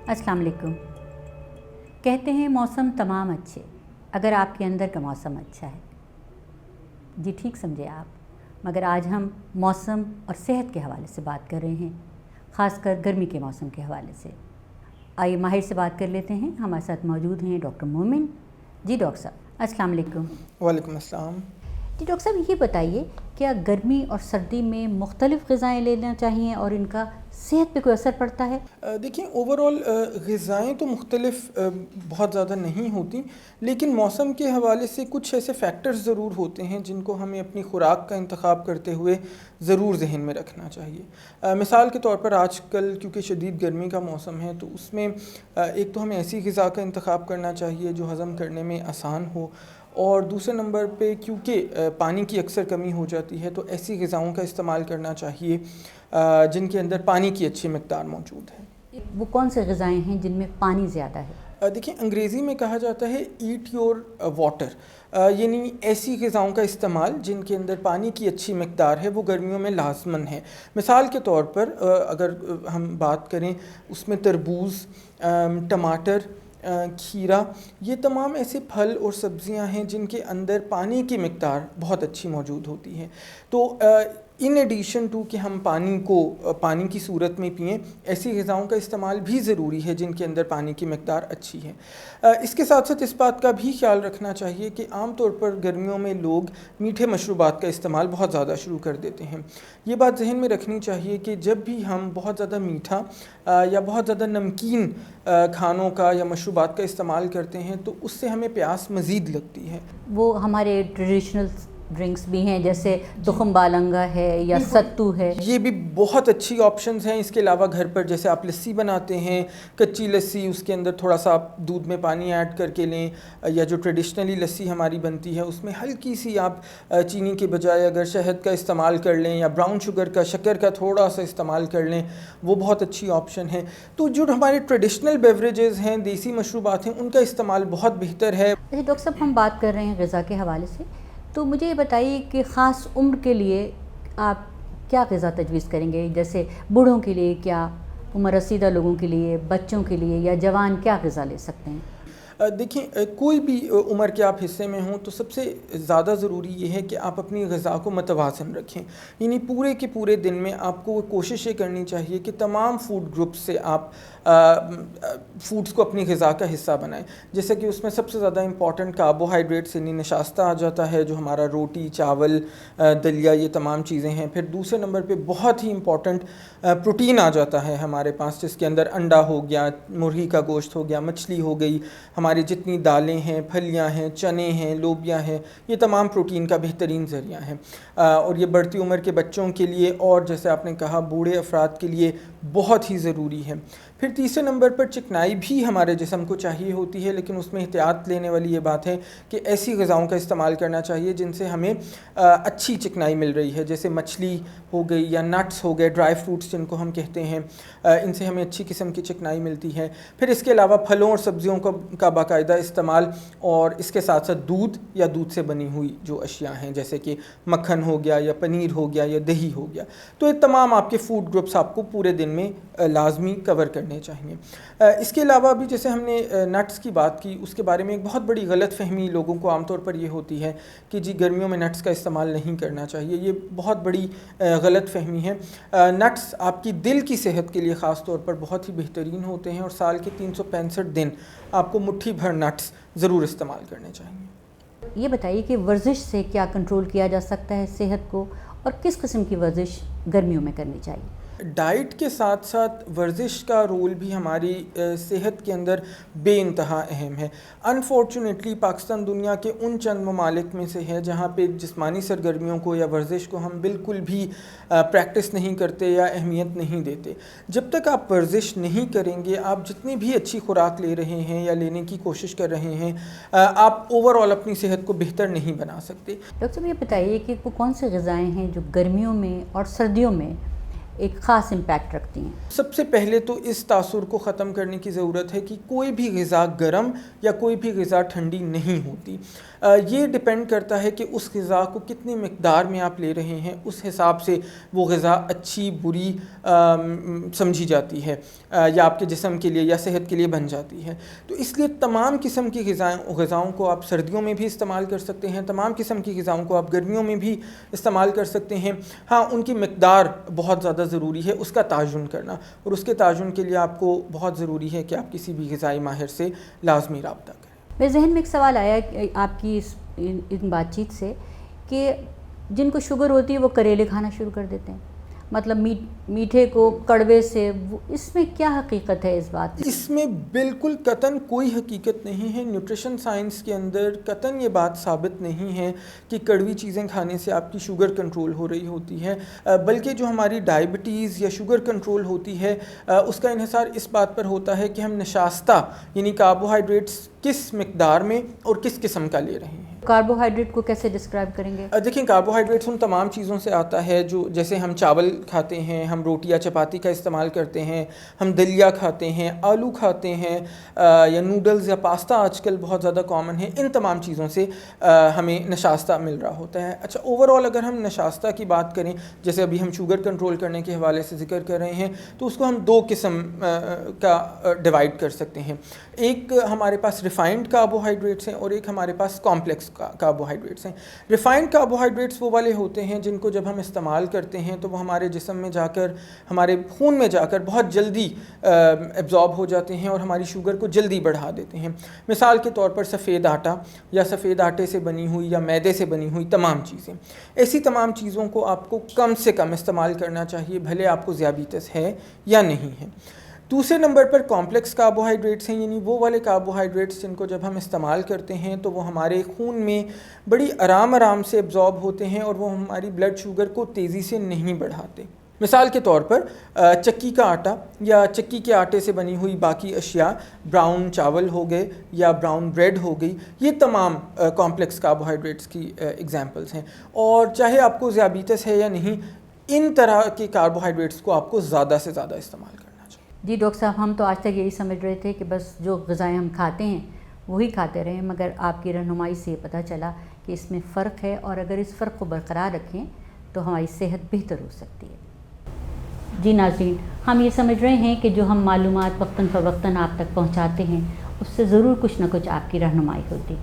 अस्सलाम वालेकुम। कहते हैं मौसम तमाम अच्छे अगर आपके अंदर का मौसम अच्छा है। जी ठीक समझे आप, मगर आज हम मौसम और सेहत के हवाले से बात कर रहे हैं, ख़ासकर गर्मी के मौसम के हवाले से। आइए माहिर से बात कर लेते हैं। हमारे साथ मौजूद हैं डॉक्टर मोमिन। जी डॉक्टर साहब, अस्सलाम वालेकुम। वालेकुम अस्सलाम। जी डॉक्टर साहब, ये बताइए क्या गर्मी और सर्दी में मुख्तलिफ़ ग़िज़ाएँ लेना चाहिए और इनका सेहत पे कोई असर पड़ता है? देखिए, ओवरऑल ग़िज़ाएँ तो मुख्तलिफ़ बहुत ज़्यादा नहीं होती, लेकिन मौसम के हवाले से कुछ ऐसे फैक्टर्स ज़रूर होते हैं जिनको हमें अपनी ख़ुराक का इंतख़ाब करते हुए ज़रूर ज़हन में रखना चाहिए। मिसाल के तौर पर आजकल क्योंकि शदीद गर्मी का मौसम है, तो उसमें एक तो हमें ऐसी ग़िज़ा का इंतख़ाब करना चाहिए जो हज़म करने में आसान हो, और दूसरे नंबर पे क्योंकि पानी की अक्सर कमी हो जाती है, तो ऐसी ग़िज़ाओं का इस्तेमाल करना चाहिए जिनके अंदर पानी की अच्छी मिक़दार मौजूद है। वो कौन से ग़िज़ाएँ हैं जिनमें पानी ज़्यादा है? देखिए, अंग्रेज़ी में कहा जाता है ईट योर वाटर, यानी ऐसी ग़िज़ाओं का इस्तेमाल जिनके अंदर पानी की अच्छी मिक़दार है, वो गर्मियों में लाज़मन है। मिसाल के तौर पर अगर हम बात करें, उसमें तरबूज़, टमाटर, खीरा, ये तमाम ऐसे फल और सब्ज़ियां हैं जिनके अंदर पानी की मिक़दार बहुत अच्छी मौजूद होती है। तो इन एडिशन टू कि हम पानी को पानी की सूरत में पिएं, ऐसी ग़िज़ाओं का इस्तेमाल भी ज़रूरी है जिनके अंदर पानी की मिक़दार अच्छी है। इसके साथ साथ इस बात का भी ख्याल रखना चाहिए कि आम तौर पर गर्मियों में लोग मीठे मशरूबात का इस्तेमाल बहुत ज़्यादा शुरू कर देते हैं। ये बात जहन में रखनी चाहिए कि जब भी हम बहुत ज़्यादा मीठा या बहुत ज़्यादा नमकीन खानों का या मशरूबात का इस्तेमाल करते हैं, तो उससे हमें प्यास मज़ीद लगती है। वो हमारे ट्रेडिशनल ड्रिंक्स भी हैं, जैसे तुखम बालंगा है या सत्तू है, ये भी बहुत अच्छी ऑप्शंस हैं। इसके अलावा घर पर जैसे आप लस्सी बनाते हैं, कच्ची लस्सी, उसके अंदर थोड़ा सा आप दूध में पानी ऐड करके लें, या जो ट्रेडिशनली लस्सी हमारी बनती है उसमें हल्की सी आप चीनी के बजाय अगर शहद का इस्तेमाल कर लें या ब्राउन शुगर का, शक्कर का थोड़ा सा इस्तेमाल कर लें, वो बहुत अच्छी ऑप्शन है। तो जो हमारे ट्रेडिशनल बेवरेजेस हैं, देसी मशरूबात हैं, उनका इस्तेमाल बहुत बेहतर है। अच्छा डॉक्टर साहब, हम बात कर रहे हैं ग़िज़ा के हवाले से, तो मुझे ये बताइए कि ख़ास उम्र के लिए आप क्या ग़िज़ा तजवीज़ करेंगे? जैसे बूढ़ों के लिए क्या, उम्र रसीदा लोगों के लिए, बच्चों के लिए या जवान क्या ग़िज़ा ले सकते हैं? देखिए, कोई भी उम्र के आप हिस्से में हों तो सबसे ज़्यादा ज़रूरी ये है कि आप अपनी ग़िज़ा को मतवाज़न रखें। यानी पूरे के पूरे दिन में आपको कोशिश ये करनी चाहिए कि तमाम फूड ग्रुप्स से आप फूड्स को अपनी ग़िज़ा का हिस्सा बनाएं। जैसे कि उसमें सबसे ज़्यादा इंपॉर्टेंट कार्बोहाइड्रेट्स यानी नशास्ता आ जाता है, जो हमारा रोटी, चावल, दलिया, ये तमाम चीज़ें हैं। फिर दूसरे नंबर पे बहुत ही इंपॉर्टेंट प्रोटीन आ जाता है हमारे पास, जिसके अंदर अंडा हो गया, मुर्गी का गोश्त हो गया, मछली हो गई, हमारी जितनी दालें हैं, फलियां हैं, चने हैं, लोबिया हैं, ये तमाम प्रोटीन का बेहतरीन ज़रिया है। और ये बढ़ती उम्र के बच्चों के लिए और जैसे आपने कहा बूढ़े अफराद के लिए बहुत ही ज़रूरी है। फिर तीसरे नंबर पर चिकनाई भी हमारे जिस्म को चाहिए होती है, लेकिन उसमें एहतियात लेने वाली ये बात है कि ऐसी ग़िज़ाओं का इस्तेमाल करना चाहिए जिनसे हमें अच्छी चिकनाई मिल रही है, जैसे मछली हो गई या नट्स हो गए, ड्राई फ्रूट्स जिनको हम कहते हैं, इनसे हमें अच्छी किस्म की चिकनाई मिलती है। फिर इसके अलावा फलों और सब्ज़ियों का बाकायदा इस्तेमाल, और इसके साथ साथ दूध या दूध से बनी हुई जो अशिया हैं, जैसे कि मक्खन हो गया या पनीर हो गया या दही हो गया, तो ये तमाम आपके फूड ग्रुप्स आपको पूरे दिन में लाजमी कवर करने चाहिए। इसके अलावा भी जैसे हमने नट्स की बात की, उसके बारे में एक बहुत बड़ी गलत फहमी लोगों को आमतौर पर ये होती है कि जी गर्मियों में नट्स का इस्तेमाल नहीं करना चाहिए। ये बहुत बड़ी गलत फहमी है। नट्स आपकी दिल की सेहत के लिए ख़ास तौर पर बहुत ही बेहतरीन होते हैं, और साल के 365 दिन आपको मुट्ठी भर नट्स ज़रूर इस्तेमाल करने चाहिए। ये बताइए कि वर्जिश से क्या कंट्रोल किया जा सकता है सेहत को, और किस किस्म की वर्जिश गर्मियों में करनी चाहिए? डाइट के साथ साथ वर्जिश का रोल भी हमारी सेहत के अंदर बेइंतहा अहम है। अनफॉर्चुनेटली पाकिस्तान दुनिया के उन चंद ममालिक में से है जहाँ पे जिस्मानी सरगर्मियों को या वर्जिश को हम बिल्कुल भी प्रैक्टिस नहीं करते या अहमियत नहीं देते। जब तक आप वर्जिश नहीं करेंगे, आप जितनी भी अच्छी खुराक ले रहे हैं या लेने की कोशिश कर रहे हैं, आप ओवरऑल अपनी सेहत को बेहतर नहीं बना सकते। डॉक्टर साहब, ये बताइए कि वो कौन सी ग़िज़ाएँ हैं जो गर्मियों में और सर्दियों में ایک خاص امپیکٹ رکھتی ہیں؟ سب سے پہلے تو اس تاثر کو ختم کرنے کی ضرورت ہے کہ کوئی بھی غذا گرم یا کوئی بھی غذا ٹھنڈی نہیں ہوتی. یہ ڈپینڈ کرتا ہے کہ اس غذا کو کتنی مقدار میں آپ لے رہے ہیں، اس حساب سے وہ غذا اچھی بری سمجھی جاتی ہے یا آپ کے جسم کے لیے یا صحت کے لیے بن جاتی ہے. تو اس لیے تمام قسم کی غذاؤں کو آپ سردیوں میں بھی استعمال کر سکتے ہیں، تمام قسم کی غذاؤں کو آپ گرمیوں میں بھی استعمال کر سکتے ہیں. ہاں، ان کی مقدار بہت زیادہ ضروری ہے، اس کا تعین کرنا، اور اس کے تعین کے لیے آپ کو بہت ضروری ہے کہ آپ کسی بھی غذائی ماہر سے لازمی رابطہ کریں. میرے ذہن میں ایک سوال آیا آپ کی ان بات چیت سے کہ جن کو شوگر ہوتی ہے وہ کریلے کھانا شروع کر دیتے ہیں، مطلب میٹھے کو کڑوے سے، اس میں کیا حقیقت ہے اس بات میں؟ اس میں بالکل قطعاً کوئی حقیقت نہیں ہے. نیوٹریشن سائنس کے اندر قطعاً یہ بات ثابت نہیں ہے کہ کڑوی چیزیں کھانے سے آپ کی شوگر کنٹرول ہو رہی ہوتی ہے، بلکہ جو ہماری ڈائبٹیز یا شوگر کنٹرول ہوتی ہے اس کا انحصار اس بات پر ہوتا ہے کہ ہم نشاستہ یعنی کاربوہائیڈریٹس کس مقدار میں اور کس قسم کا لے رہے ہیں. کاربوہائیڈریٹ کو کیسے ڈسکرائب کریں گے؟ دیکھیں، کاربوہائیڈریٹس ان تمام چیزوں سے آتا ہے جو جیسے ہم چاول کھاتے ہیں، ہم روٹی یا چپاتی کا استعمال کرتے ہیں، ہم دلیا کھاتے ہیں، آلو کھاتے ہیں، یا نوڈلز یا پاستا آج کل بہت زیادہ کامن ہے. ان تمام چیزوں سے ہمیں نشاستہ مل رہا ہوتا ہے. اچھا، اوور آل اگر ہم نشاستہ کی بات کریں، جیسے ابھی ہم شوگر کنٹرول کرنے کے حوالے سے ذکر کر رہے ہیں، تو اس کو ہم دو قسم کا ڈیوائڈ کر سکتے ہیں. ایک ہمارے پاس ریفائنڈ کاربوہائیڈریٹس ہیں اور ایک ہمارے پاس کمپلیکس کاربوہائیڈریٹس ہیں. ریفائنڈ کاربوہائیڈریٹس وہ والے ہوتے ہیں جن کو جب ہم استعمال کرتے ہیں تو وہ ہمارے جسم میں جا کر، ہمارے خون میں جا کر بہت جلدی ایبزارب ہو جاتے ہیں اور ہماری شوگر کو جلدی بڑھا دیتے ہیں. مثال کے طور پر سفید آٹا یا سفید آٹے سے بنی ہوئی یا میدے سے بنی ہوئی تمام چیزیں، ایسی تمام چیزوں کو آپ کو کم سے کم استعمال کرنا چاہیے، بھلے آپ کو ذیابیطس ہے یا نہیں ہے. دوسرے نمبر پر کمپلیکس کاربوہائیڈریٹس ہیں، یعنی وہ والے کاربوہائیڈریٹس جن کو جب ہم استعمال کرتے ہیں تو وہ ہمارے خون میں بڑی آرام سے ایبزارب ہوتے ہیں اور وہ ہماری بلڈ شوگر کو تیزی سے نہیں بڑھاتے. مثال کے طور پر چکی کا آٹا یا چکی کے آٹے سے بنی ہوئی باقی اشیاء، براؤن چاول ہو گئے یا براؤن بریڈ ہو گئی، یہ تمام کمپلیکس کاربوہائیڈریٹس کی ایگزامپلس ہیں. اور چاہے آپ کو ذیابیطس ہے یا نہیں، ان طرح کے کاربوہائیڈریٹس کو آپ کو زیادہ سے زیادہ استعمال کرنا چاہیے. جی ڈاکٹر صاحب، ہم تو آج تک یہی سمجھ رہے تھے کہ بس جو غذائیں ہم کھاتے ہیں وہی کھاتے رہیں، مگر آپ کی رہنمائی سے یہ پتہ چلا کہ اس میں فرق ہے، اور اگر اس فرق کو برقرار رکھیں تو ہماری صحت بہتر ہو سکتی ہے. جی ناظرین، ہم یہ سمجھ رہے ہیں کہ جو ہم معلومات وقتاً فوقتاً آپ تک پہنچاتے ہیں اس سے ضرور کچھ نہ کچھ آپ کی رہنمائی ہوتی.